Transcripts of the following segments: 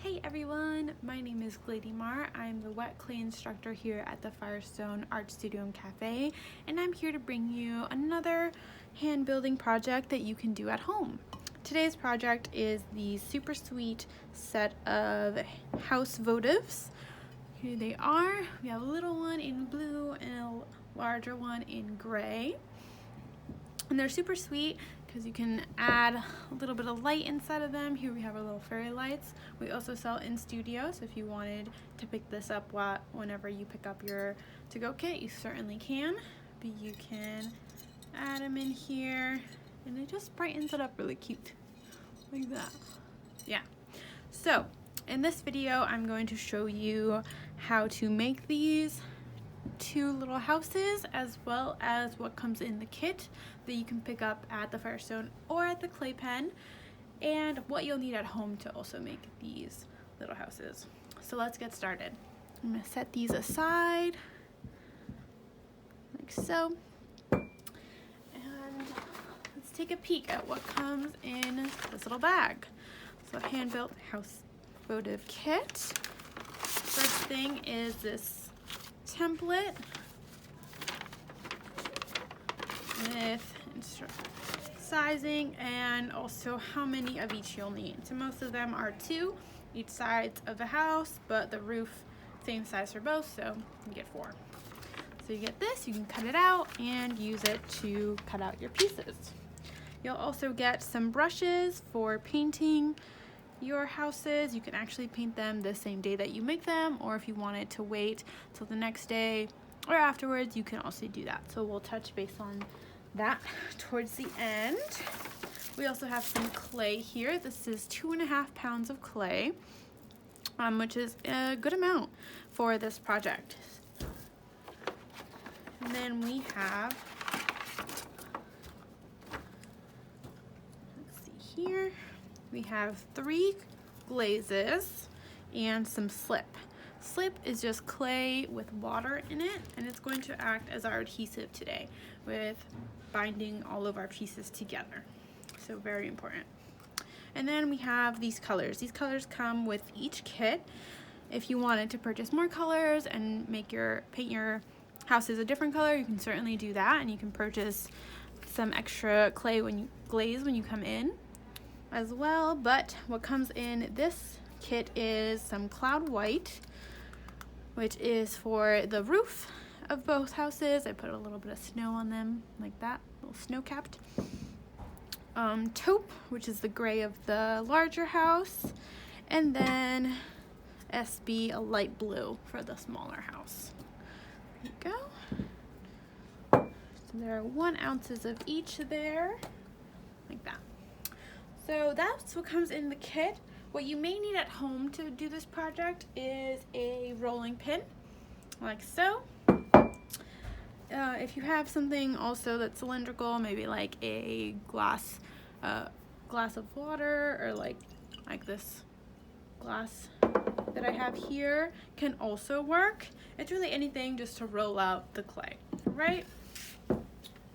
Hey everyone, my name is Glady Mar. I'm the wet clay instructor here at the Firestone Art Studio and Cafe, and I'm here to bring you another hand building project that you can do at home. Today's project is the super sweet set of house votives. Here they are. We have a little one in blue and a larger one in gray. And they're super sweet because you can add a little bit of light inside of them. Here we have our little fairy lights. We also sell in studio, so if you wanted to pick this up whenever you pick up your to-go kit, you certainly can. But you can add them in here, and it just brightens it up really cute, like that. Yeah. So in this video, I'm going to show you how to make these two little houses, as well as what comes in the kit that you can pick up at the Firestone or at the clay pen, and what you'll need at home to also make these little houses. So let's get started. I'm going to set these aside like so, and let's take a peek at what comes in this little bag. So hand-built house votive kit. First thing is this template with sizing and also how many of each you'll need. So most of them are 2 each side of the house, but the roof same size for both, so you get 4. So you get this, you can cut it out and use it to cut out your pieces. You'll also get some brushes for painting your houses. You can actually paint them the same day that you make them, or if you wanted to wait till the next day or afterwards, you can also do that. So we'll touch base on that towards the end. We also have some clay here. This is 2.5 pounds of clay, which is a good amount for this project. And then we have, let's see here, we have 3 glazes and some slip. Slip is just clay with water in it, and it's going to act as our adhesive today with binding all of our pieces together. So very important. And then we have these colors. These colors come with each kit. If you wanted to purchase more colors and paint your houses a different color, you can certainly do that, and you can purchase some extra clay glaze when you come in as well. But what comes in this kit is some cloud white, which is for the roof of both houses. I put a little bit of snow on them like that, a little snow capped. Taupe, which is the gray of the larger house, and then SB, a light blue for the smaller house. There you go. So there are 1 ounces of each there, like that. So that's what comes in the kit. What you may need at home to do this project is a rolling pin, like so. If you have something also that's cylindrical, maybe like a glass of water, or like this glass that I have here, can also work. It's really anything just to roll out the clay, right?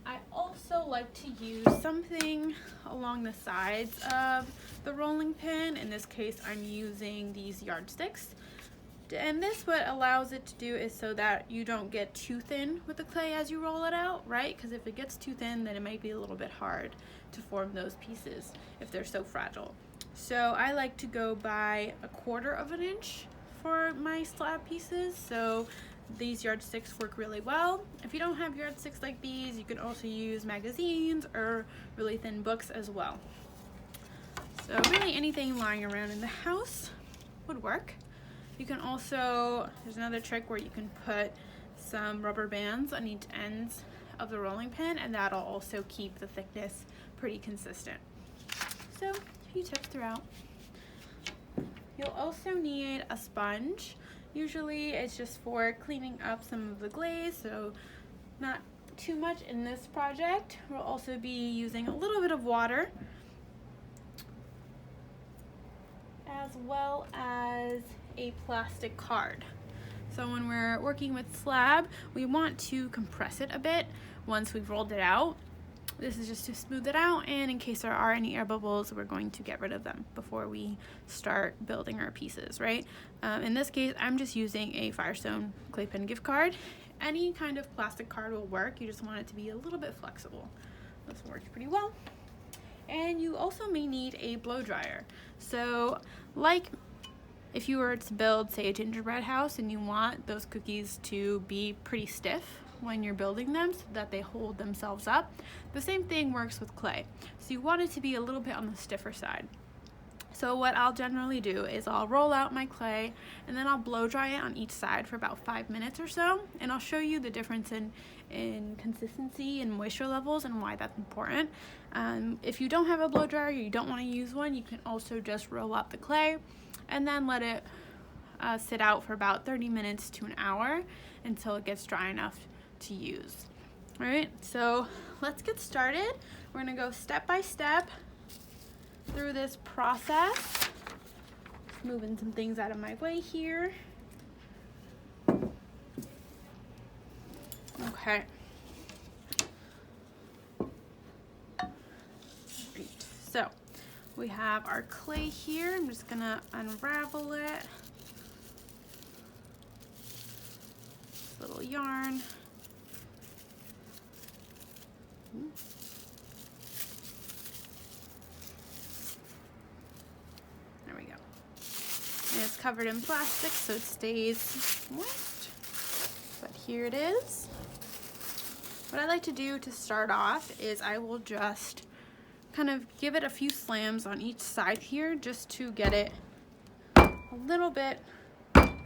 I also like to use something along the sides of the rolling pin. In this case, I'm using these yardsticks. And this, what allows it to do is so that you don't get too thin with the clay as you roll it out, right? Because if it gets too thin, then it might be a little bit hard to form those pieces if they're so fragile. So I like to go by 1/4 of an inch for my slab pieces. So these yardsticks work really well. If you don't have yardsticks like these, you can also use magazines or really thin books as well. So really anything lying around in the house would work. You can also, there's another trick where you can put some rubber bands on each ends of the rolling pin, and that'll also keep the thickness pretty consistent. So a few tips throughout. You'll also need a sponge. Usually it's just for cleaning up some of the glaze, so not too much in this project. We'll also be using a little bit of water, as well as a plastic card. So when we're working with slab, we want to compress it a bit once we've rolled it out. This is just to smooth it out, and in case there are any air bubbles, we're going to get rid of them before we start building our pieces, right? In this case, I'm just using a Firestone clay pen gift card. Any kind of plastic card will work. You just want it to be a little bit flexible. This works pretty well. And you also may need a blow dryer. So like if you were to build, say, a gingerbread house and you want those cookies to be pretty stiff when you're building them so that they hold themselves up, the same thing works with clay. So you want it to be a little bit on the stiffer side. So what I'll generally do is I'll roll out my clay and then I'll blow dry it on each side for about 5 minutes or so, and I'll show you the difference in consistency and moisture levels and why that's important. If you don't have a blow dryer, you don't want to use one, you can also just roll out the clay and then let it sit out for about 30 minutes to an hour until it gets dry enough to use. All right, so let's get started. We're gonna go step by step through this process. Moving some things out of my way here. Okay. Great. So we have our clay here. I'm just gonna unravel it. Little yarn. There we go. And it's covered in plastic so it stays moist. But here it is. What I like to do to start off is I will just kind of give it a few slams on each side here just to get it a little bit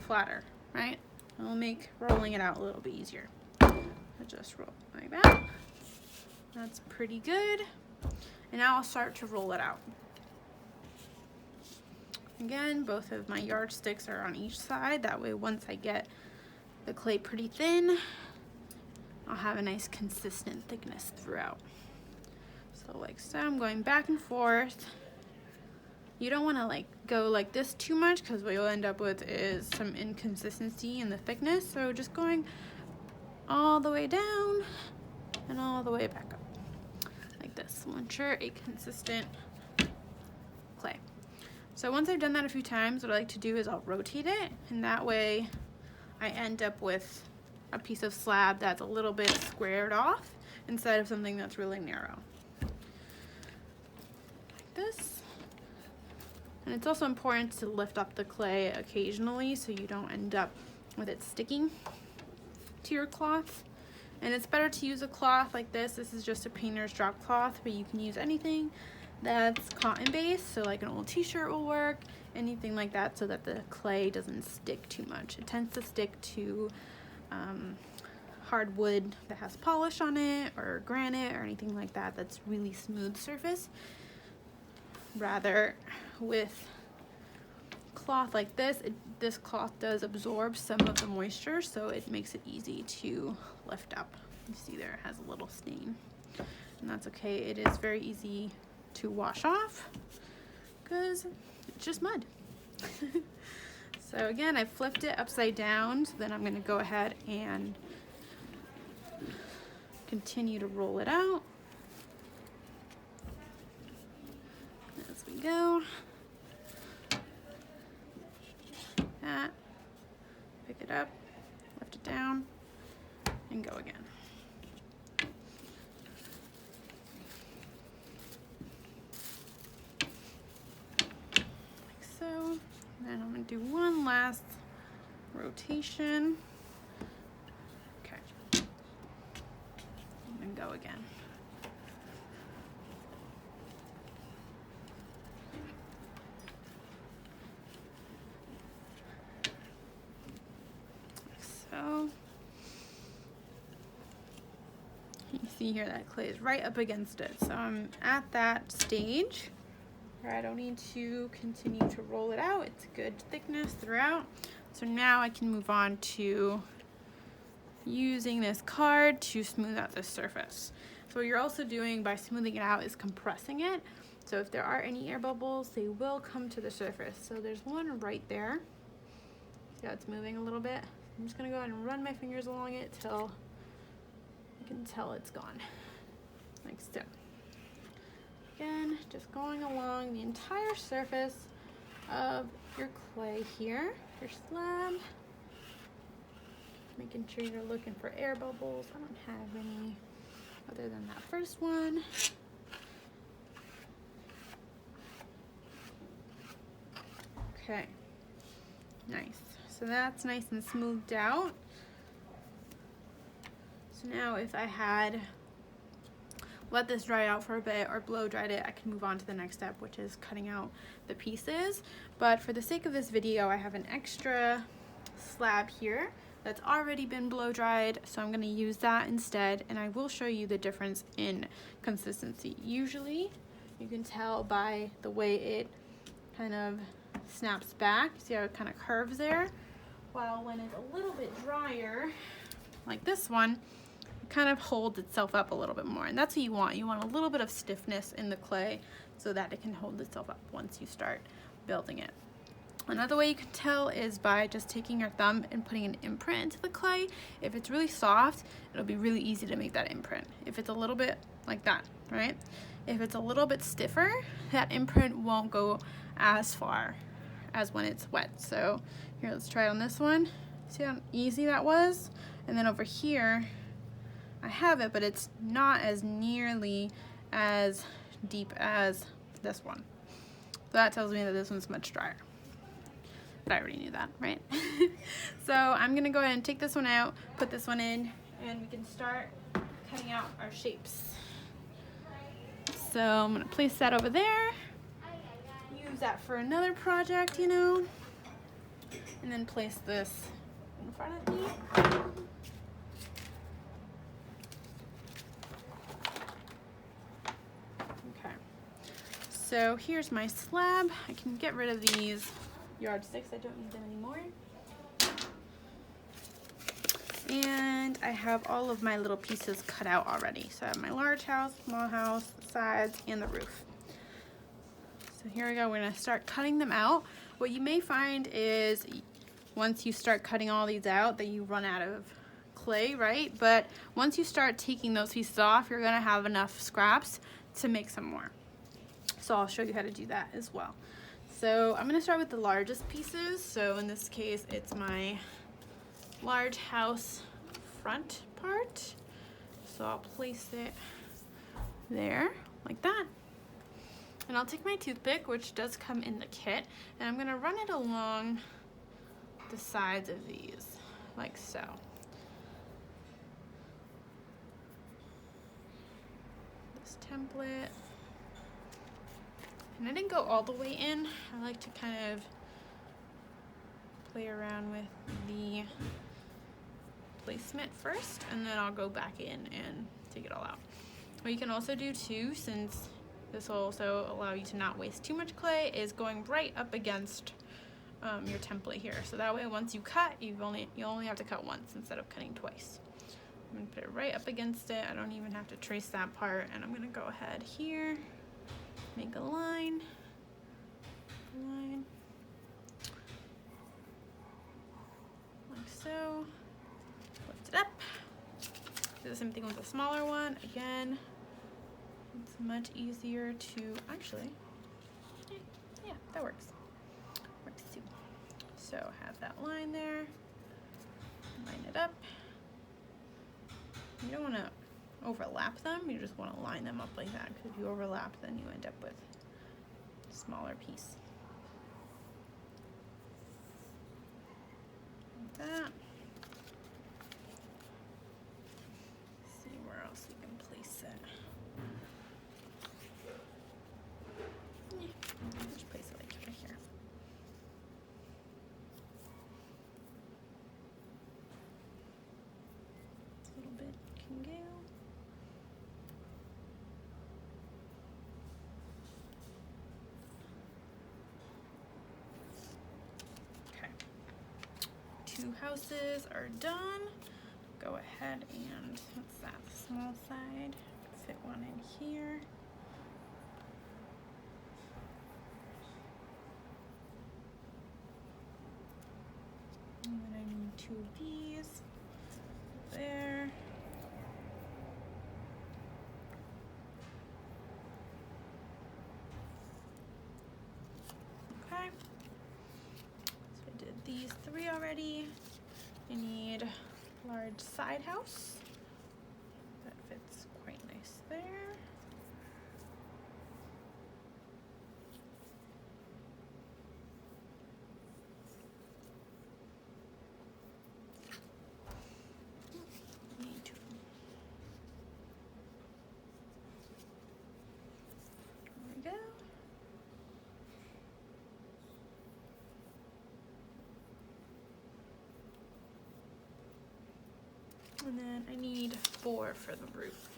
flatter, right? It'll make rolling it out a little bit easier. I just roll like that. That's pretty good. And now I'll start to roll it out. Again, both of my yardsticks are on each side. That way, once I get the clay pretty thin, I'll have a nice consistent thickness throughout. So like so, I'm going back and forth. You don't want to like go like this too much because what you'll end up with is some inconsistency in the thickness. So just going all the way down and all the way back up like this. We'll ensure a consistent clay. So once I've done that a few times, what I like to do is I'll rotate it, and that way I end up with a piece of slab that's a little bit squared off instead of something that's really narrow. Like this. And it's also important to lift up the clay occasionally so you don't end up with it sticking to your cloth. And it's better to use a cloth like this. This is just a painter's drop cloth, but you can use anything that's cotton based, so like an old t-shirt will work, anything like that, so that the clay doesn't stick too much. It tends to stick to hardwood that has polish on it, or granite, or anything like that that's really smooth surface. Rather with cloth like this, this cloth does absorb some of the moisture, so it makes it easy to lift up. You see there it has a little stain, and that's okay. It is very easy to wash off because it's just mud. So again, I flipped it upside down, so then I'm going to go ahead and continue to roll it out as we go. That, pick it up, lift it down, and go again. And I'm going to do one last rotation. Okay. And go again. So, you see here that clay is right up against it. So I'm at that stage. I don't need to continue to roll it out. It's good thickness throughout. So now I can move on to using this card to smooth out the surface. So what you're also doing by smoothing it out is compressing it. So if there are any air bubbles, they will come to the surface. So there's one right there. See how it's moving a little bit? I'm just gonna go ahead and run my fingers along it till I can tell it's gone. like so. Again, just going along the entire surface of your clay here, your slab. Making sure you're looking for air bubbles. I don't have any other than that first one. Okay, nice. So that's nice and smoothed out. So now if I had let this dry out for a bit or blow dried it, I can move on to the next step, which is cutting out the pieces. But for the sake of this video, I have an extra slab here that's already been blow dried, so I'm gonna use that instead, and I will show you the difference in consistency. Usually, you can tell by the way it kind of snaps back. See how it kind of curves there? While when it's a little bit drier, like this one, kind of holds itself up a little bit more, and that's what you want. You want a little bit of stiffness in the clay so that it can hold itself up once you start building it. Another way you can tell is by just taking your thumb and putting an imprint into the clay. If it's really soft, it'll be really easy to make that imprint. If it's a little bit like that, right? If it's a little bit stiffer, that imprint won't go as far as when it's wet. So here, let's try it on this one. See how easy that was? And then over here, I have it, but it's not as nearly as deep as this one. So that tells me that this one's much drier. But I already knew that, right? So I'm gonna go ahead and take this one out, put this one in, and we can start cutting out our shapes. So I'm gonna place that over there, use that for another project, you know, and then place this in front of me. Okay, so here's my slab. I can get rid of these yardsticks, I don't need them anymore. And I have all of my little pieces cut out already. So I have my large house, small house, the sides, and the roof. So here we go, we're gonna start cutting them out. What you may find is once you start cutting all these out that you run out of clay, right? But once you start taking those pieces off, you're gonna have enough scraps to make some more. So I'll show you how to do that as well. So I'm gonna start with the largest pieces. So in this case, it's my large house front part. So I'll place it there like that. And I'll take my toothpick, which does come in the kit, and I'm gonna run it along the sides of these, like so. This template. And I didn't go all the way in. I like to kind of play around with the placement first, and then I'll go back in and take it all out. What you can also do too, since this will also allow you to not waste too much clay, is going right up against your template here. So that way once you cut, you only have to cut once instead of cutting twice. I'm gonna put it right up against it. I don't even have to trace that part, and I'm gonna go ahead here, make a line, like so, lift it up. Do the same thing with the smaller one. Again, it's much easier to, actually, yeah, that works too. So have that line there, line it up. You don't want to overlap them, you just want to line them up like that, because if you overlap, then you end up with a smaller piece. Like that. See where else we can place it. Yeah, just place it like right here. A little bit can go. Two houses are done. Go ahead and, what's that, the small side? Fit one in here. And then I need two of these there. these 3 already. I need a large side house. That fits quite nice there. Need to. There we go. And then I need 4 for the roof.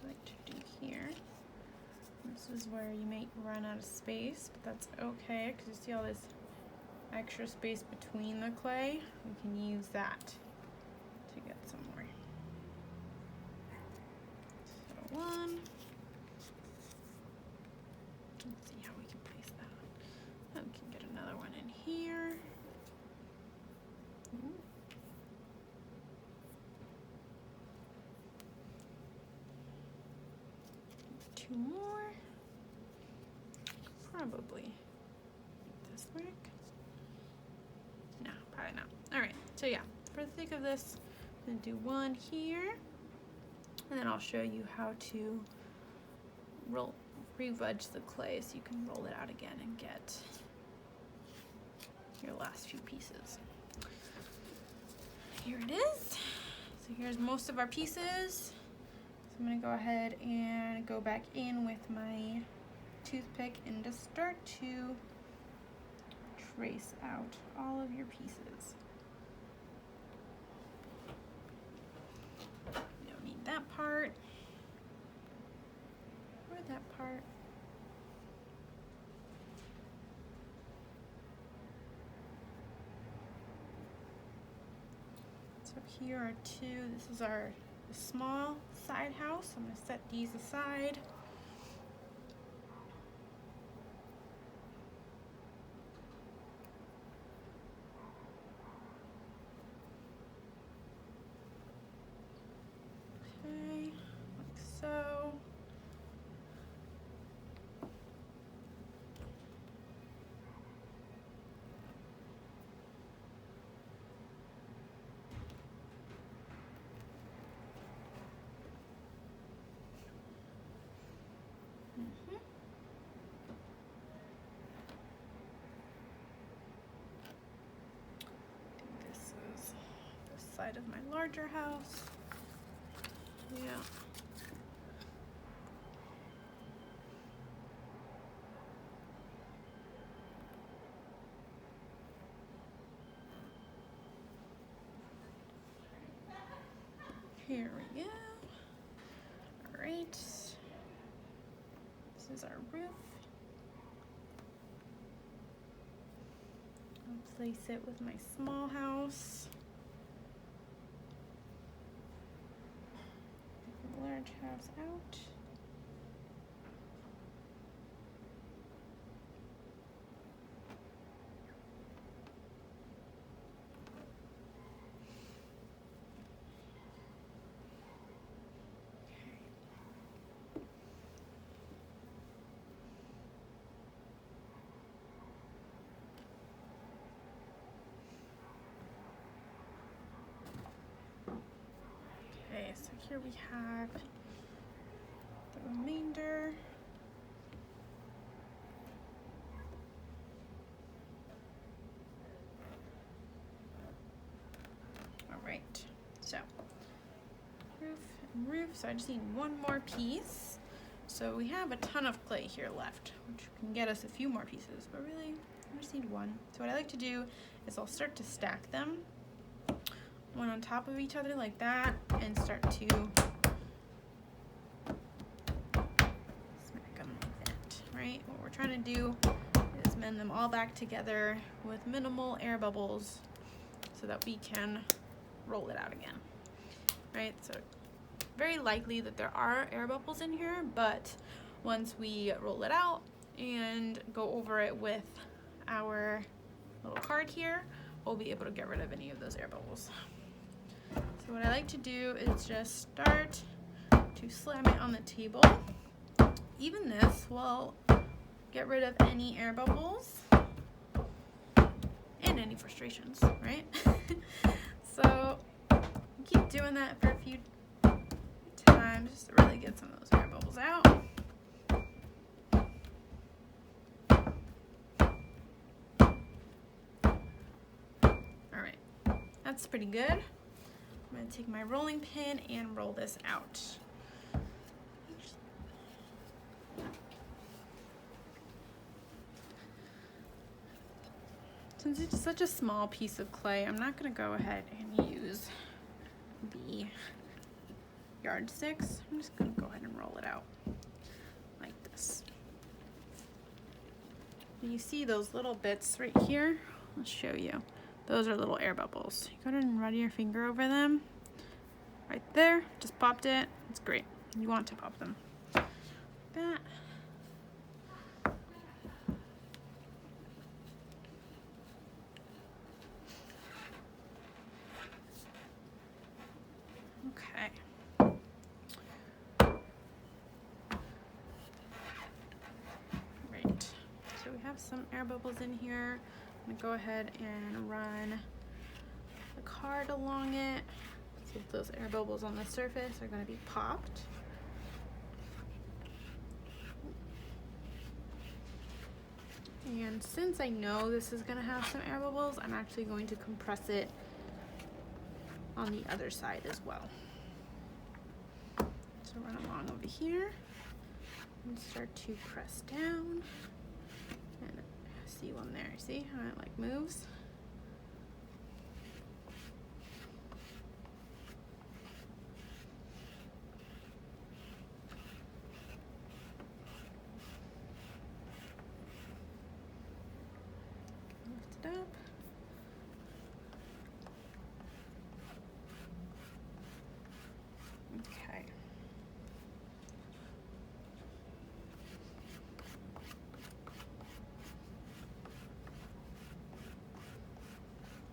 What I like to do here. This is where you might run out of space, but that's okay because you see all this extra space between the clay. We can use that to get some more. So 1. Let's see how we can place that. Oh, we can get another one in here. Ooh. 2 more. Probably make this work. No, probably not. Alright, so yeah, for the sake of this, I'm going to do 1 here, and then I'll show you how to re-wedge the clay so you can roll it out again and get your last few pieces. Here it is. So here's most of our pieces. So I'm going to go ahead and go back in with my toothpick and just start to trace out all of your pieces. You don't need that part or that part. So here are 2. This is our small side house. I'm going to set these aside. This is the side of my larger house. Yeah. Here we go. All right. This is our roof. I'll place it with my small house. Take the large house out. Okay, so here we have the remainder. All right, so roof and roof. So I just need 1 more piece. So we have a ton of clay here left, which can get us a few more pieces, but really I just need 1. So what I like to do is I'll start to stack them, 1 on top of each other like that, and start to smack them like that, right? What we're trying to do is mend them all back together with minimal air bubbles so that we can roll it out again, right? So very likely that there are air bubbles in here, but once we roll it out and go over it with our little card here, we'll be able to get rid of any of those air bubbles. So what I like to do is just start to slam it on the table. Even this will get rid of any air bubbles. any frustrations, right? So keep doing that for a few times just to really get some of those air bubbles out. Alright, that's pretty good. I'm going to take my rolling pin and roll this out. Since it's such a small piece of clay, I'm not going to go ahead and use the yardsticks. I'm just going to go ahead and roll it out like this. And you see those little bits right here? I'll show you. Those are little air bubbles. You go ahead and run your finger over them. Right there, just popped it. It's great. You want to pop them. Like that. Okay. Right. So we have some air bubbles in here. I'm gonna go ahead and run the card along it. See if those air bubbles on the surface are gonna be popped. And since I know this is gonna have some air bubbles, I'm actually going to compress it on the other side as well. So run along over here and start to press down. And I see one there. See how it like moves? Lift it up. Okay.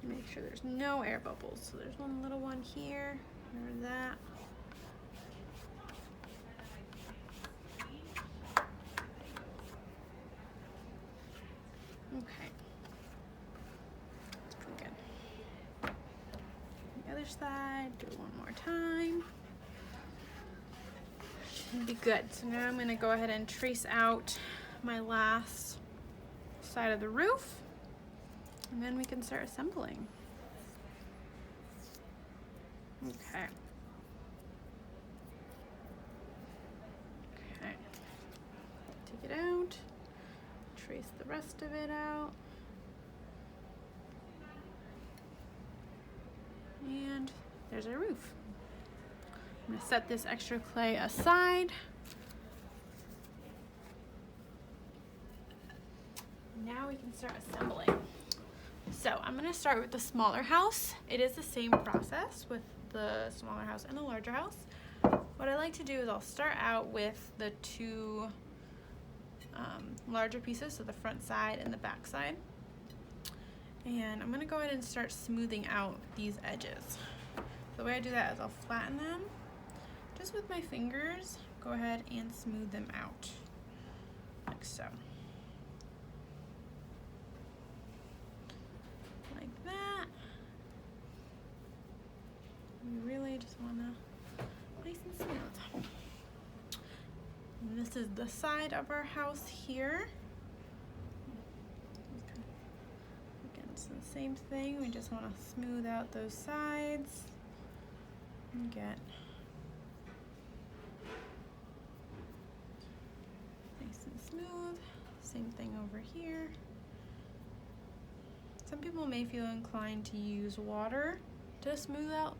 Make sure there's no air bubbles. So there's one little one here, or that. Okay. Pretty good. The other side, do it one more time. Should be good. So now I'm going to go ahead and trace out my last side of the roof. And then we can start assembling. Okay. Okay. Take it out. Trace the rest of it out. And there's our roof. I'm going to set this extra clay aside. Now we can start assembling. So I'm going to start with the smaller house. It is the same process with the smaller house and the larger house. What I like to do is I'll start out with the two larger pieces, so the front side and the back side. And I'm going to go ahead and start smoothing out these edges. The way I do that is I'll flatten them just with my fingers. Go ahead and smooth them out like so. Like that. You really just want to nice and smooth. And this is the side of our house here. Again, it's the same thing. We just want to smooth out those sides and get nice and smooth. Same thing over here. Some people may feel inclined to use water to smooth out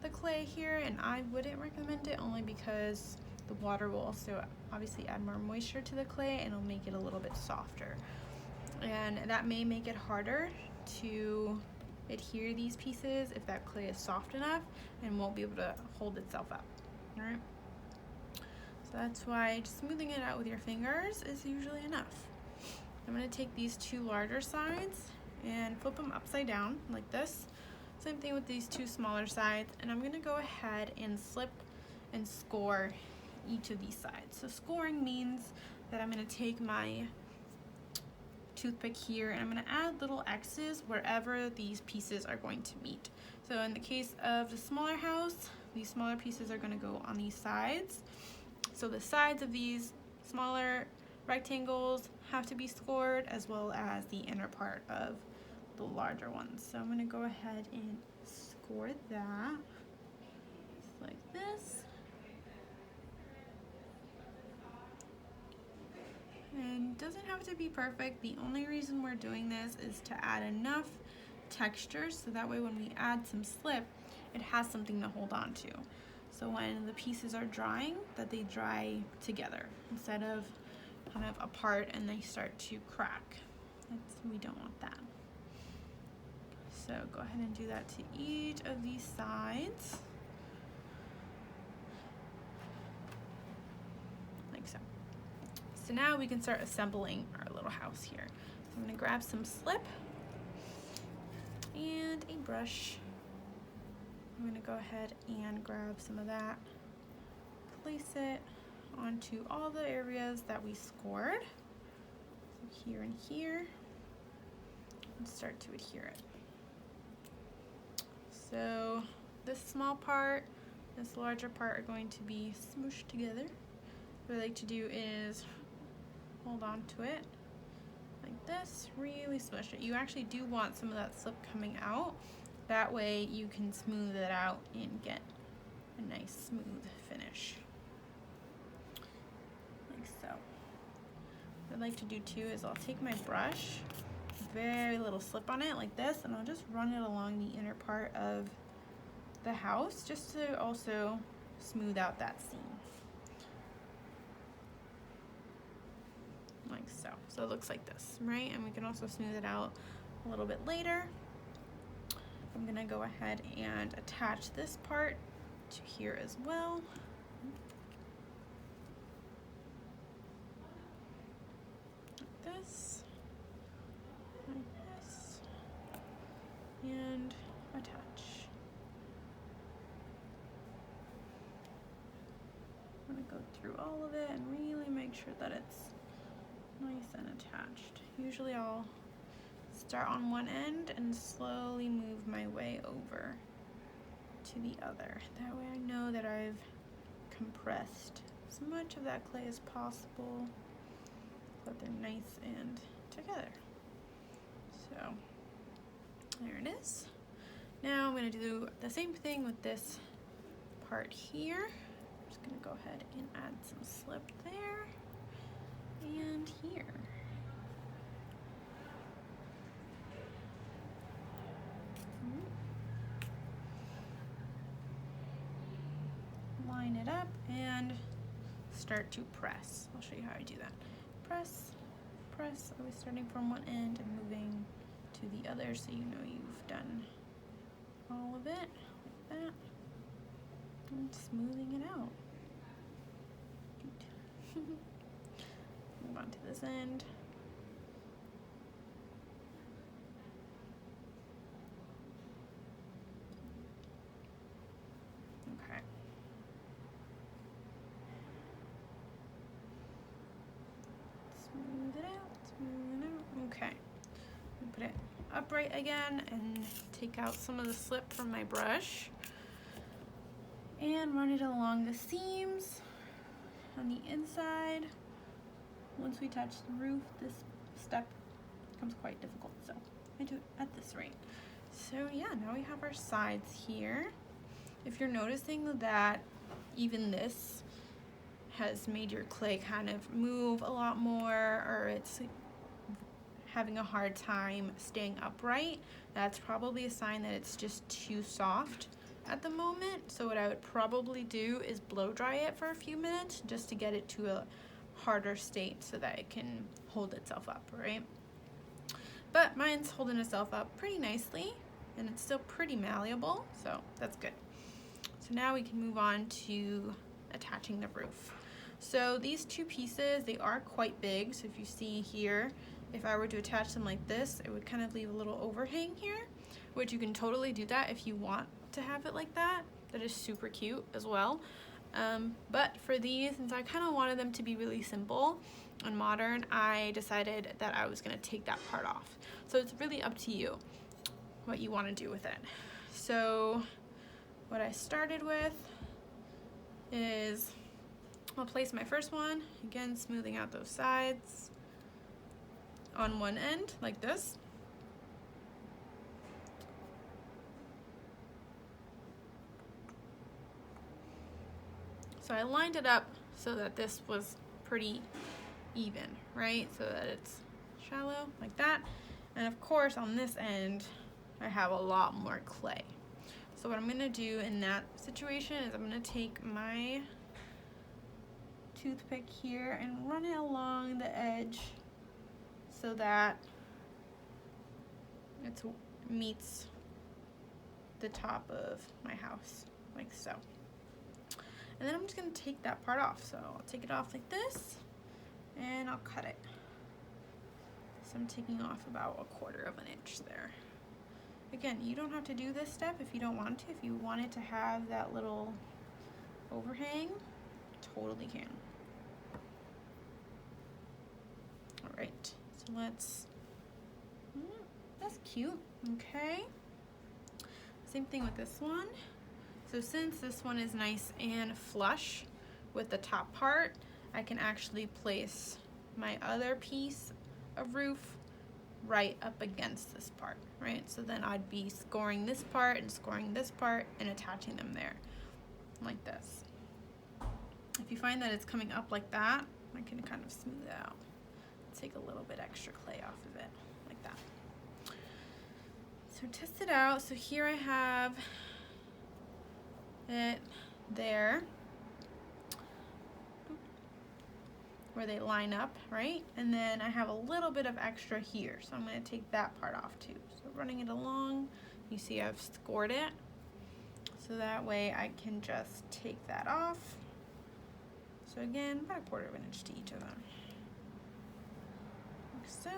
the clay here, and I wouldn't recommend it only because the water will also obviously add more moisture to the clay and it'll make it a little bit softer. And that may make it harder to adhere these pieces if that clay is soft enough and won't be able to hold itself up. All right? So that's why just smoothing it out with your fingers is usually enough. I'm going to take these two larger sides and flip them upside down like this. Same thing with these two smaller sides, and I'm going to go ahead and slip and score each of these sides. So scoring means that I'm going to take my toothpick here, and I'm going to add little X's wherever these pieces are going to meet. So in the case of the smaller house, these smaller pieces are going to go on these sides. So the sides of these smaller rectangles have to be scored, as well as the inner part of the larger ones. So I'm going to go ahead and score that just like this. And it doesn't have to be perfect. The only reason we're doing this is to add enough texture so that way when we add some slip, it has something to hold on to. So when the pieces are drying, that they dry together instead of kind of apart and they start to crack. We don't want that. So go ahead and do that to each of these sides. Like so. So now we can start assembling our little house here. So I'm going to grab some slip and a brush. I'm going to go ahead and grab some of that, place it onto all the areas that we scored, so here and here, and start to adhere it. So this small part, this larger part are going to be smooshed together. What I like to do is hold on to it like this, really smush it. You actually do want some of that slip coming out. That way you can smooth it out and get a nice smooth finish. Like so. What I like to do too is I'll take my brush, very little slip on it like this, and I'll just run it along the inner part of the house just to also smooth out that seam. Like so. So it looks like this, right? And we can also smooth it out a little bit later. I'm gonna go ahead and attach this part to here as well. Like this, and attach. I'm gonna go through all of it and really make sure that it's nice and attached. Usually I'll start on one end and slowly move my way over to the other. That way I know that I've compressed as much of that clay as possible so that they're nice and together. So there it is. Now I'm going to do the same thing with this part here. I'm just going to go ahead and add some slip there and here. Line it up and start to press. I'll show you how I do that. Press, press, always starting from one end and moving to the other so you know you've done all of it like that, and smoothing it out. Move on to this end. Okay. Smooth it out, smooth it out. Okay. Put it upright again and take out some of the slip from my brush and run it along the seams on the inside. Once we touch the roof, this step becomes quite difficult, so I do it at this rate. So yeah, now we have our sides here. If you're noticing that even this has made your clay kind of move a lot more, or it's having a hard time staying upright, that's probably a sign that it's just too soft at the moment. So what I would probably do is blow dry it for a few minutes just to get it to a harder state so that it can hold itself up, right? But mine's holding itself up pretty nicely and it's still pretty malleable, so that's good. So now we can move on to attaching the roof. So these two pieces, they are quite big. So if you see here, if I were to attach them like this, it would kind of leave a little overhang here, which you can totally do that if you want to have it like that. That is super cute as well. But for these, since I kind of wanted them to be really simple, and modern, I decided that I was going to take that part off. So it's really up to you what you want to do with it. So what I started with is I'll place my first one, again smoothing out those sides on one end like this. So I lined it up so that this was pretty even, right? So that it's shallow like that. And of course on this end I have a lot more clay. So what I'm gonna do in that situation is I'm gonna take my toothpick here and run it along the edge so that it meets the top of my house, like so. And then I'm just gonna take that part off. So I'll take it off like this and I'll cut it. So I'm taking off about 1/4 of an inch there. Again, you don't have to do this step if you don't want to. If you wanted to have that little overhang, totally can. All right, so that's cute, okay. Same thing with this one. So since this one is nice and flush with the top part, I can actually place my other piece of roof right up against this part, right? So then I'd be scoring this part and scoring this part and attaching them there, like this. If you find that it's coming up like that, I can kind of smooth it out. Take a little bit extra clay off of it, like that. So test it out. So here I have it there, where they line up, right? And then I have a little bit of extra here, so I'm going to take that part off too. So running it along, you see I've scored it, so that way I can just take that off. So again, about 1/4 of an inch to each of them, like so.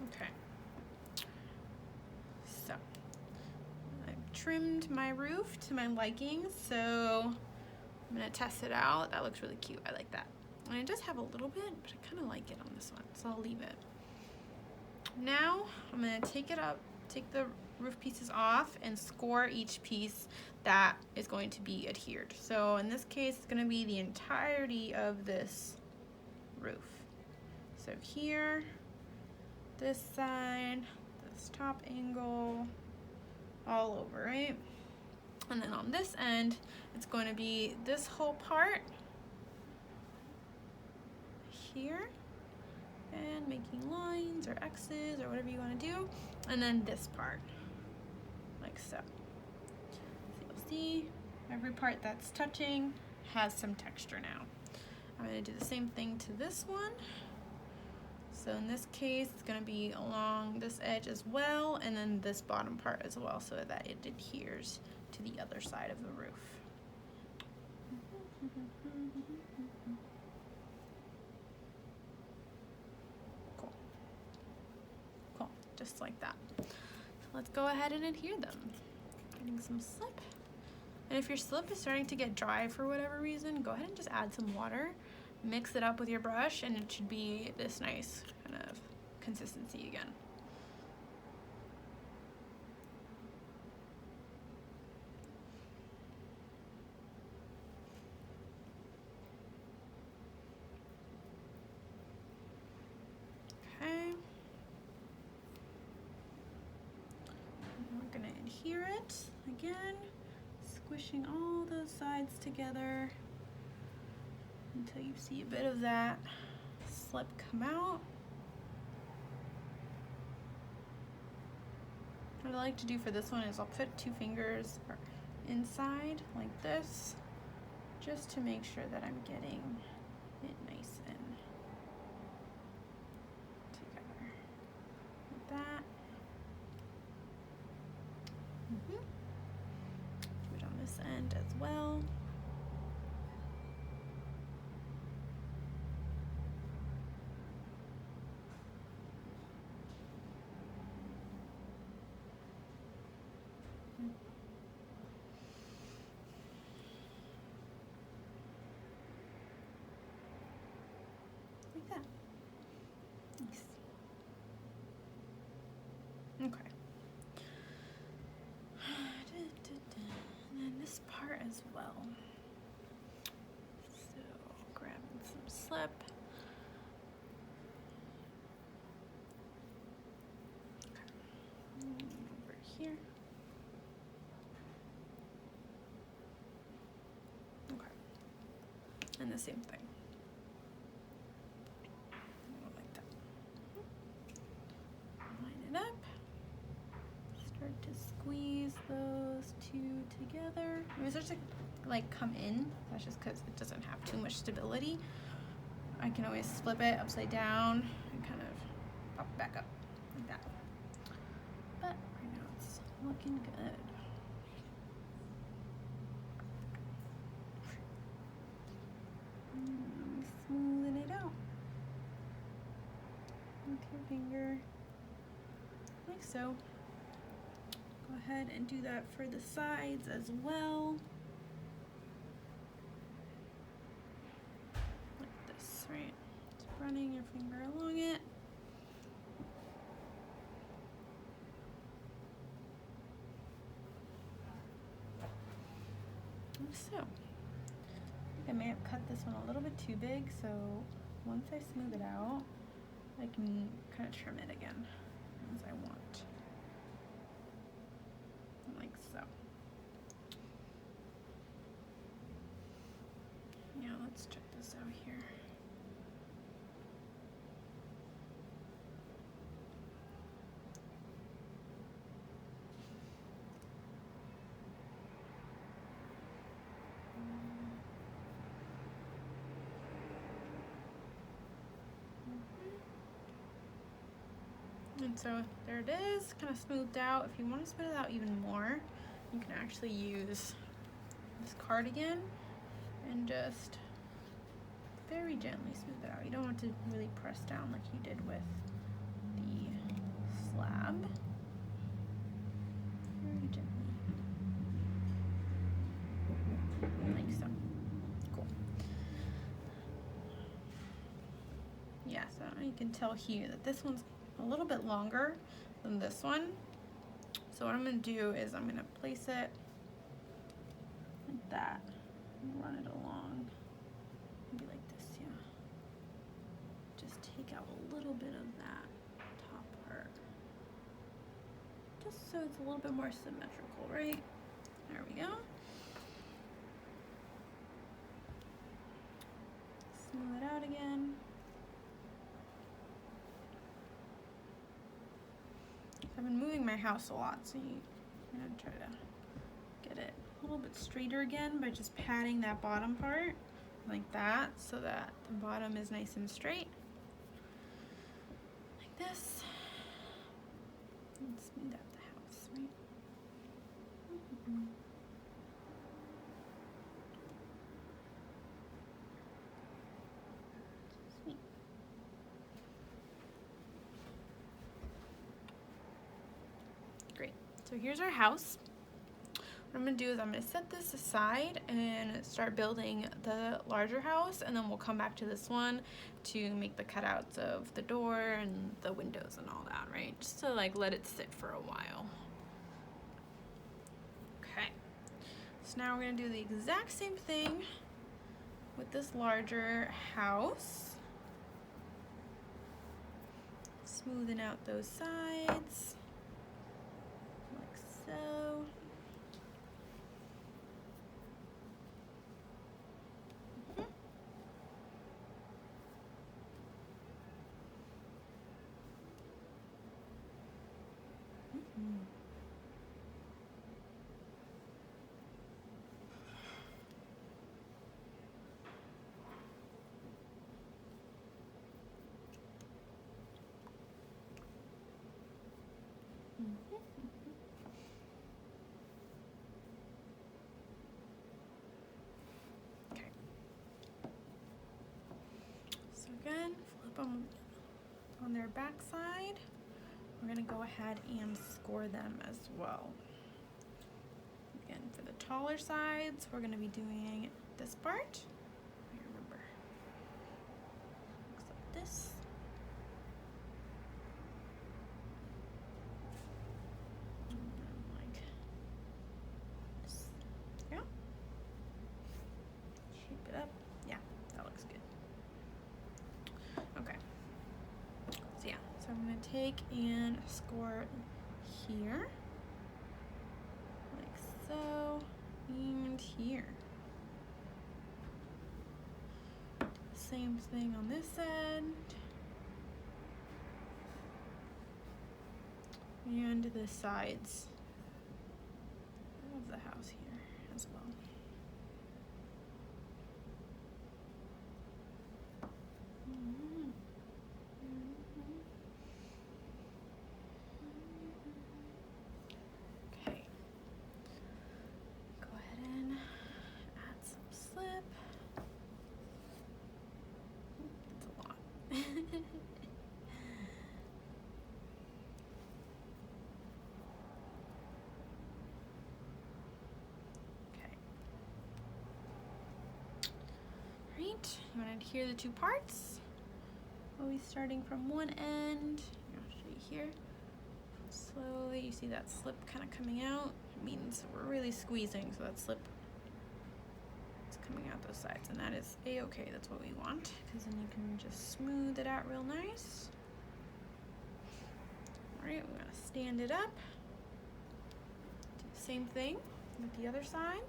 Okay, so I've trimmed my roof to my liking, so I'm gonna test it out. That looks really cute. I like that. And I just have a little bit, but I kind of like it on this one, so I'll leave it. Now I'm gonna take it up, take the roof pieces off, and score each piece that is going to be adhered. So in this case, it's gonna be the entirety of this roof. So here, this side, this top angle, all over, right? And then on this end, it's going to be this whole part here, and making lines or X's or whatever you want to do, and then this part, like so. So you'll see every part that's touching has some texture now. I'm going to do the same thing to this one. So in this case, it's going to be along this edge as well, and then this bottom part as well, so that it adheres to the other side of the roof. Cool. Cool, just like that. So let's go ahead and adhere them. Getting some slip. And if your slip is starting to get dry for whatever reason, go ahead and just add some water, mix it up with your brush, and it should be this nice kind of consistency again. Okay. And we're gonna adhere it again, squishing all those sides together until you see a bit of that slip come out. What I like to do for this one is I'll put 2 fingers inside like this, just to make sure that I'm getting it nice and together like that. Do it on this end as well. as well. So grabbing some slip. Over here. Okay. And the same thing. Like that. Line it up. Start to squeeze those two together. It starts to like come in. That's just because it doesn't have too much stability. I can always flip it upside down and kind of pop it back up like that. But right now it's looking good. Smoothing it out with your finger, like so. Go ahead and do that for the sides as well. Like this, right? Just running your finger along it. Like so. I may have cut this one a little bit too big, so once I smooth it out, I can kind of trim it again as I want. Like so. Yeah, let's check this out here. And so there it is, kind of smoothed out. If you want to smooth it out even more, you can actually use this cardigan and just very gently smooth it out. You don't want to really press down like you did with the slab. Very gently. Like so. Cool. Yeah, so you can tell here that this one's a little bit longer than this one. So what I'm going to do is I'm going to place it like that and run it along. Maybe like this, yeah. Just take out a little bit of that top part. Just so it's a little bit more symmetrical, right? There we go. Smooth it out again. I've been moving my house a lot, so I'm gonna try to get it a little bit straighter again by just patting that bottom part like that, so that the bottom is nice and straight. Like this. And smooth out the house, right? Sweet. Great. So here's our house. What I'm going to do is I'm going to set this aside and start building the larger house, and then we'll come back to this one to make the cutouts of the door and the windows and all that, right? Just to like let it sit for a while. Okay. So now we're going to do the exact same thing with this larger house. Smoothing out those sides like so. Okay. So again, flip them on their back side. We're going to go ahead and score them as well. Again, for the taller sides, we're going to be doing this part. Remember, looks like this. Like this. Yeah. So I'm going to take and score here, like so, and here. Same thing on this end, and the sides of the house here as well. Okay, go ahead and add some slip. That's a lot. Okay. Right, you want to adhere the two parts. Always starting from one end. I'll show you here. Slowly, you see that slip kind of coming out. It means we're really squeezing, so that slip is coming out those sides, and that is a-okay. That's what we want, because then you can just smooth it out real nice. All right, we're gonna stand it up. Do the same thing with the other side.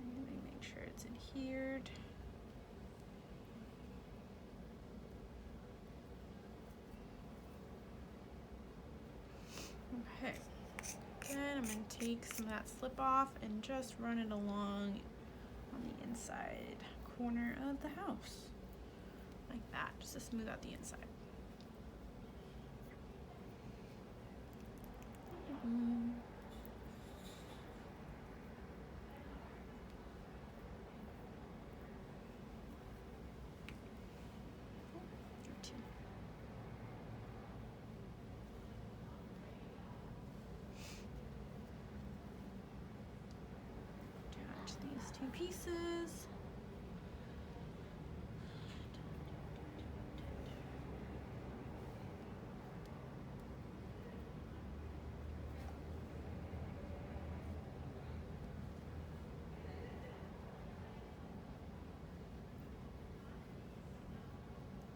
Let me make sure it's adhered. Okay, then I'm going to take some of that slip off and just run it along on the inside corner of the house, like that, just to smooth out the inside. These two pieces.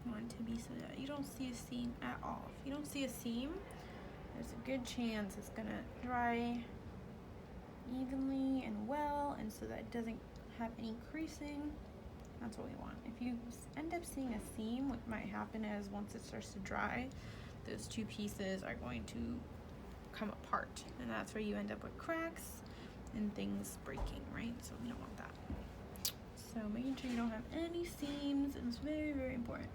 You want it to be so that you don't see a seam at all. If you don't see a seam, there's a good chance it's gonna dry evenly and well, and so that it doesn't have any creasing. That's what we want. If you end up seeing a seam, what might happen is once it starts to dry, those two pieces are going to come apart, and that's where you end up with cracks and things breaking, right? So we don't want that. So making sure you don't have any seams is very, very important.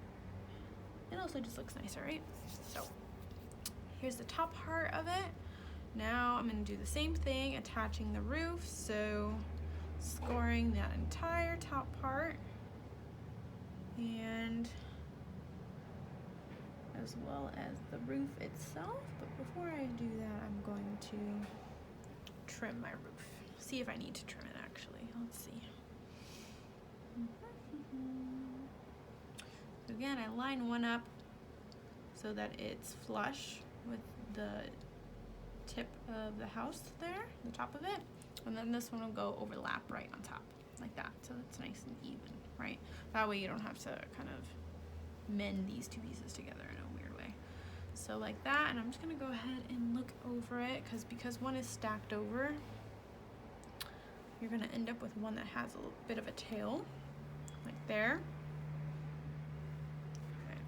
It also just looks nicer, right? So here's the top part of it. Now I'm going to do the same thing, attaching the roof, so scoring that entire top part, and as well as the roof itself. But before I do that, I'm going to trim my roof. See if I need to trim it actually. Let's see. So again, I line one up so that it's flush with the tip of the house there, the top of it, and then this one will go overlap right on top, like that, so it's nice and even, right? That way you don't have to kind of mend these two pieces together in a weird way. So like that, and I'm just gonna go ahead and look over it, because one is stacked over, you're gonna end up with one that has a little bit of a tail, like there. Okay.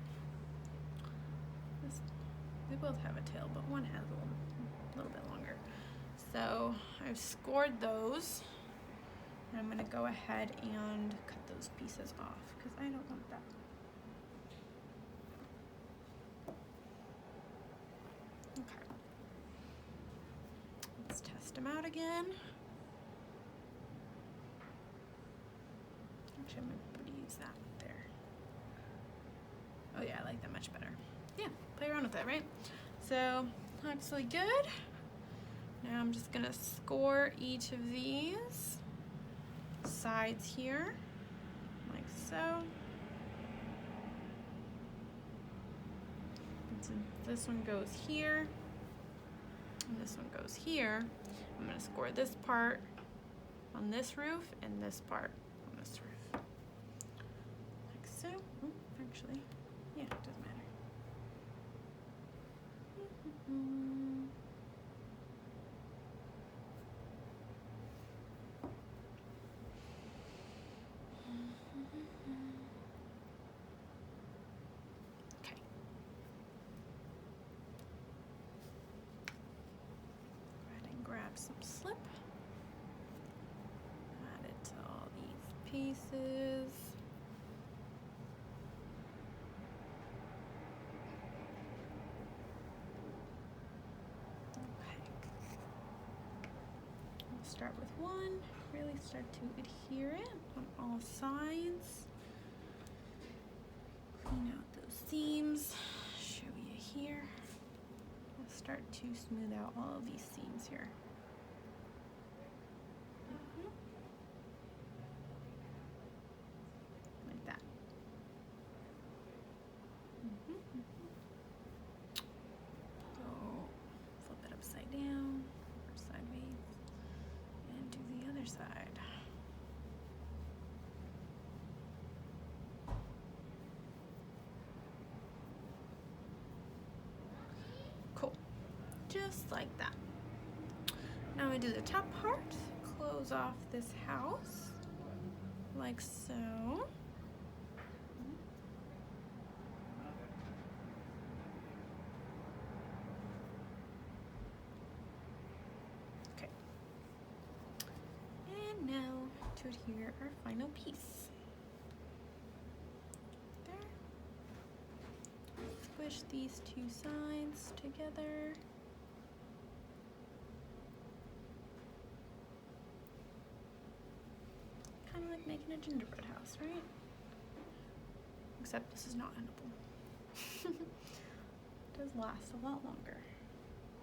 They both have a tail, but one has a little bit longer. So I've scored those, and I'm gonna go ahead and cut those pieces off because I don't want that. Okay. Let's test them out again. Actually, I'm gonna use that there. Oh yeah, I like that much better. Yeah, play around with that, right? So looks really good. Now I'm just gonna score each of these sides here, like so. And so this one goes here, and this one goes here. I'm gonna score this part on this roof and this part this roof. Like so. Oh, actually, yeah, it doesn't matter. Okay. Go ahead and grab some slip. Add it to all these pieces. Start with one, really start to adhere it on all sides. Clean out those seams, show you here. We'll start to smooth out all of these seams here. Like that. So flip it upside down or sideways. And do the other side. Cool. Just like that. Now I do the top part. Close off this house like so. Okay. And now to adhere our final piece. There. Squish these two sides together. Kind of like making a gingerbread house, right? Except this is not edible. It does last a lot longer.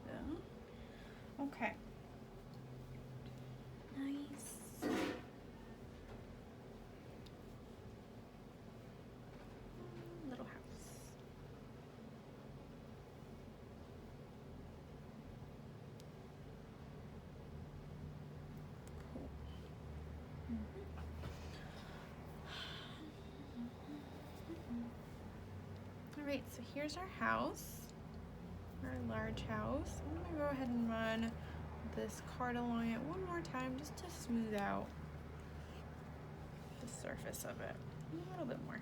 Yeah. Okay. Nice. Little house. Cool. All right, so here's our house, our large house. I'm gonna go ahead and run this card along it one more time just to smooth out the surface of it a little bit more.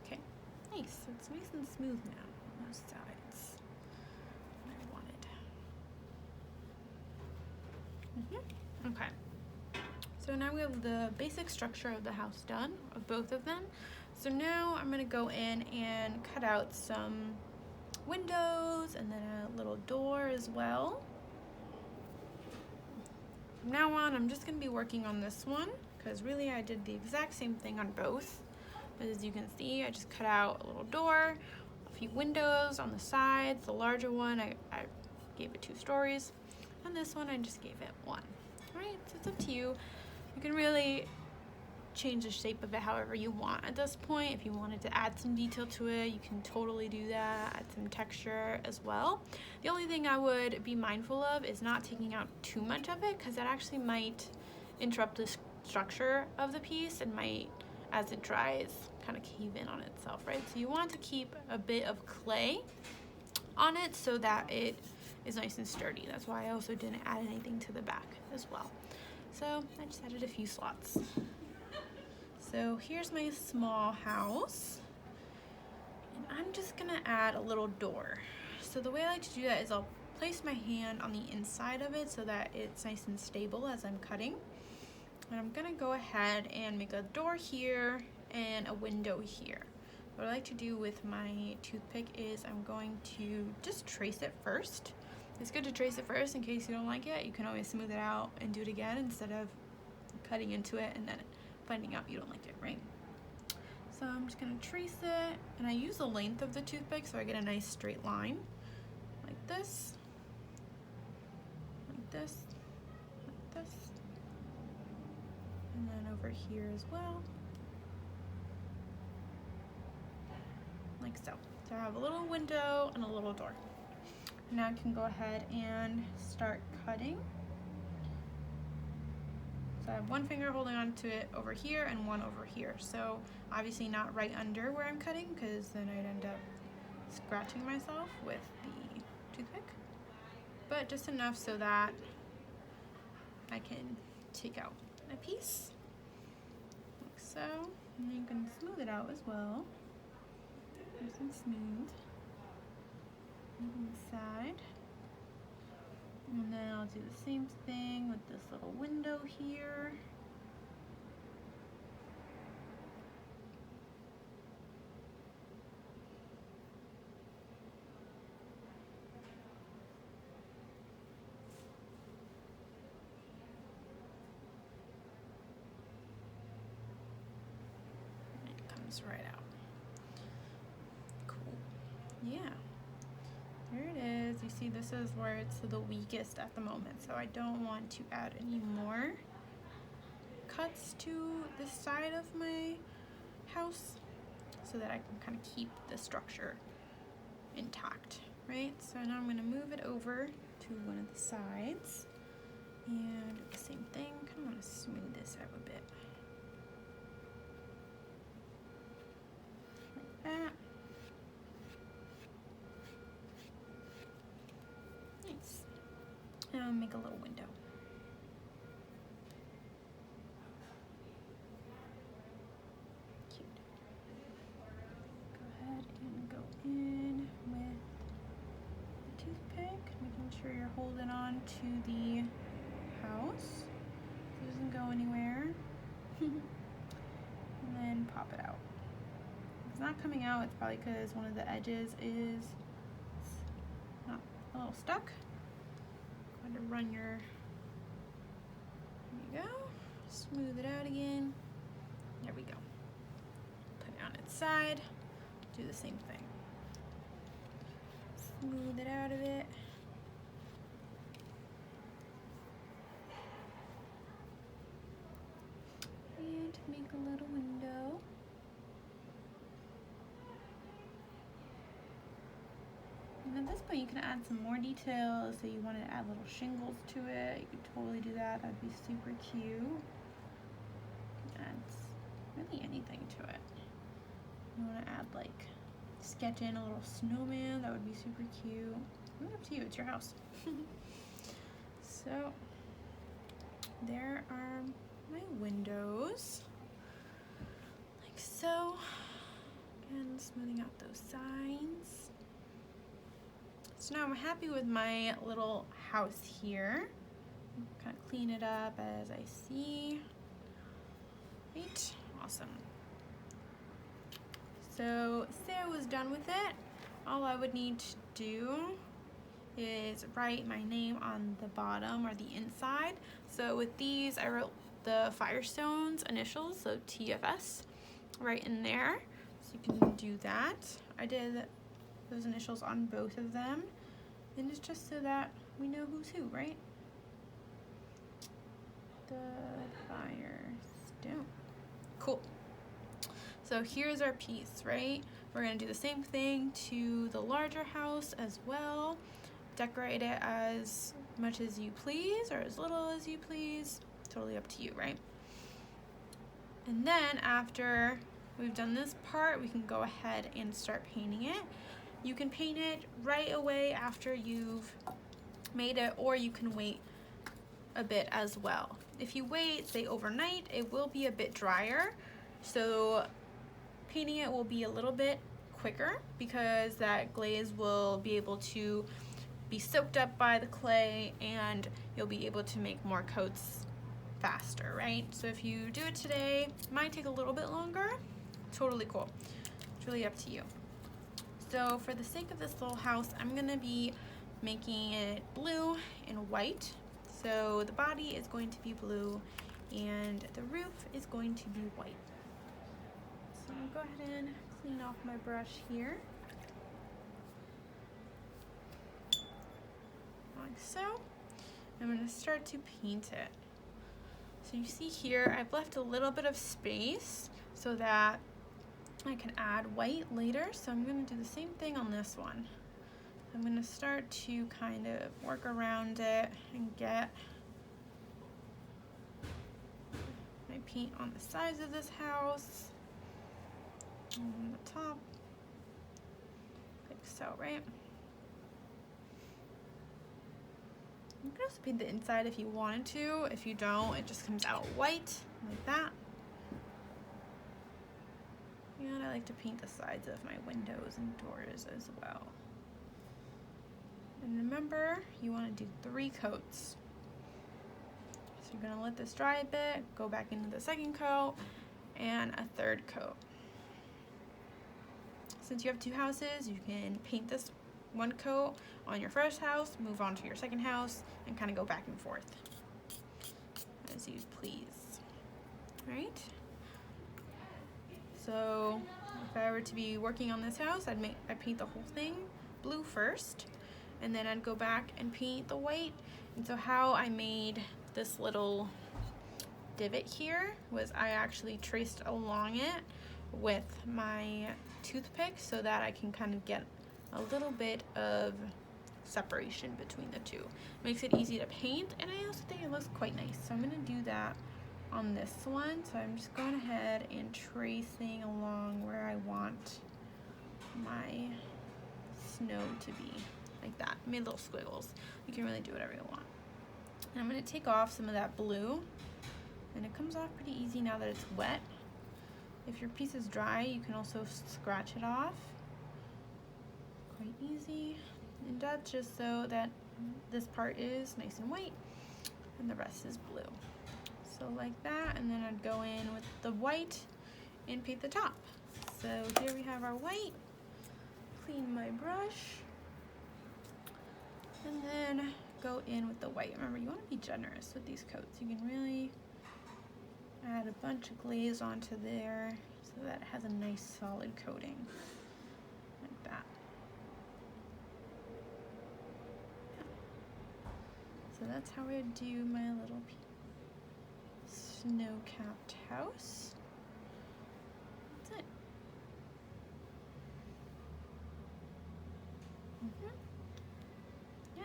Okay, nice. So it's nice and smooth now on those sides. What I wanted. Okay. So now we have the basic structure of the house done, of both of them. So now I'm gonna go in and cut out some windows and then a little door as well. From now on, I'm just gonna be working on this one because really I did the exact same thing on both. But as you can see, I just cut out a little door, a few windows on the sides. The larger one, I gave it 2 stories. And this one, I just gave it 1. All right, so it's up to you. You can really change the shape of it however you want at this point. If you wanted to add some detail to it, you can totally do that, add some texture as well. The only thing I would be mindful of is not taking out too much of it because that actually might interrupt the structure of the piece and might, as it dries, kind of cave in on itself, right? So you want to keep a bit of clay on it so that it is nice and sturdy. That's why I also didn't add anything to the back as well. So I just added a few slots. So here's my small house, and I'm just gonna add a little door. So the way I like to do that is I'll place my hand on the inside of it so that it's nice and stable as I'm cutting. And I'm gonna go ahead and make a door here and a window here. What I like to do with my toothpick is I'm going to just trace it first. It's good to trace it first in case you don't like it. You can always smooth it out and do it again instead of cutting into it and then finding out you don't like it, right? So I'm just gonna trace it, and I use the length of the toothpick so I get a nice straight line, like this, like this, like this, and then over here as well, like so. So I have a little window and a little door. Now I can go ahead and start cutting. So I have one finger holding on to it over here and one over here. So obviously not right under where I'm cutting, because then I'd end up scratching myself with the toothpick. But just enough so that I can take out a piece, like so. And then you can smooth it out as well. Nice and smooth on the side. And then I'll do the same thing with this little window here. And it comes right out. Cool. Yeah. There it is. You see, this is where it's the weakest at the moment, so I don't want to add any more cuts to this side of my house so that I can kind of keep the structure intact, right? So now I'm going to move it over to one of the sides and do the same thing. Kind of want to smooth this out a bit, like that. Nice. And make a little window. Cute. Go ahead and go in with the toothpick, making sure you're holding on to the house so it doesn't go anywhere. And then pop it out. If it's not coming out, it's probably because one of the edges is not a little stuck. Go ahead and run your, there you go, smooth it out again. There we go. Put it on its side, do the same thing. Smooth it out of it. And make a little window. And at this point you can add some more details. So you want to add little shingles to it, you could totally do that. That'd be super cute. You can add really anything to it. You want to add like, sketch in a little snowman, that would be super cute. Really up to you, it's your house. So there are my windows, like so. Again, smoothing out those sides. So now I'm happy with my little house here. Kind of clean it up as I see. Right, awesome. So Sarah was done with it. All I would need to do is write my name on the bottom or the inside. So with these, I wrote the Firestone's initials, so TFS, right in there. So you can do that. I did those initials on both of them. And it's just so that we know who's who, right? The Firestone. Cool. So here's our piece, right? We're gonna do the same thing to the larger house as well. Decorate it as much as you please or as little as you please. Totally up to you, right? And then after we've done this part, we can go ahead and start painting it. You can paint it right away after you've made it, or you can wait a bit as well. If you wait, say overnight, it will be a bit drier. So painting it will be a little bit quicker because that glaze will be able to be soaked up by the clay and you'll be able to make more coats faster, right? So if you do it today, it might take a little bit longer. Totally cool. It's really up to you. So for the sake of this little house, I'm gonna be making it blue and white. So the body is going to be blue and the roof is going to be white. So I'm gonna go ahead and clean off my brush here. Like so. I'm gonna start to paint it. So you see here, I've left a little bit of space so that I can add white later. So I'm gonna do the same thing on this one. I'm gonna start to kind of work around it and get my paint on the sides of this house, on the top, like so, right? You can also paint the inside if you wanted to. If you don't, it just comes out white, like that. And I like to paint the sides of my windows and doors as well. And remember, you want to do 3 coats. So you're going to let this dry a bit, go back into the second coat, and a 3rd coat. Since you have 2 houses, you can paint this 1 coat on your first house, move on to your second house, and kind of go back and forth as you please. Right? So if I were to be working on this house, I'd paint the whole thing blue first, and then I'd go back and paint the white. And so how I made this little divot here was I actually traced along it with my toothpick so that I can kind of get a little bit of separation between the two. Makes it easy to paint, and I also think it looks quite nice. So I'm gonna do that on this one. So I'm just going ahead and tracing along where I want my snow to be, like that. I made little squiggles. You can really do whatever you want. And I'm going to take off some of that blue, and it comes off pretty easy now that it's wet. If your piece is dry, you can also scratch it off quite easy, and that's just so that this part is nice and white and the rest is blue. So like that, and then I'd go in with the white and paint the top. So here we have our white. Clean my brush, and then go in with the white. Remember, you want to be generous with these coats. You can really add a bunch of glaze onto there so that it has a nice solid coating, like that. So that's how I do my little snow-capped house. That's it. Yeah.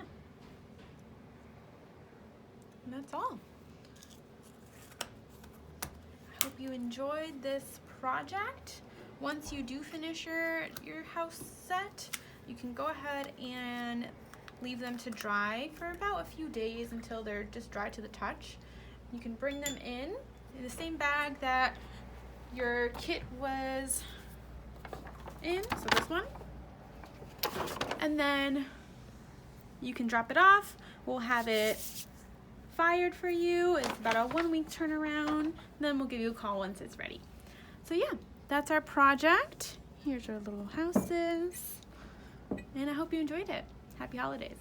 And that's all. I hope you enjoyed this project. Once you do finish your house set, you can go ahead and leave them to dry for about a few days until they're just dry to the touch. You can bring them in the same bag that your kit was in, so this one. And then you can drop it off. We'll have it fired for you. It's about a 1-week turnaround. Then we'll give you a call once it's ready. So yeah, that's our project. Here's our little houses. And I hope you enjoyed it. Happy holidays.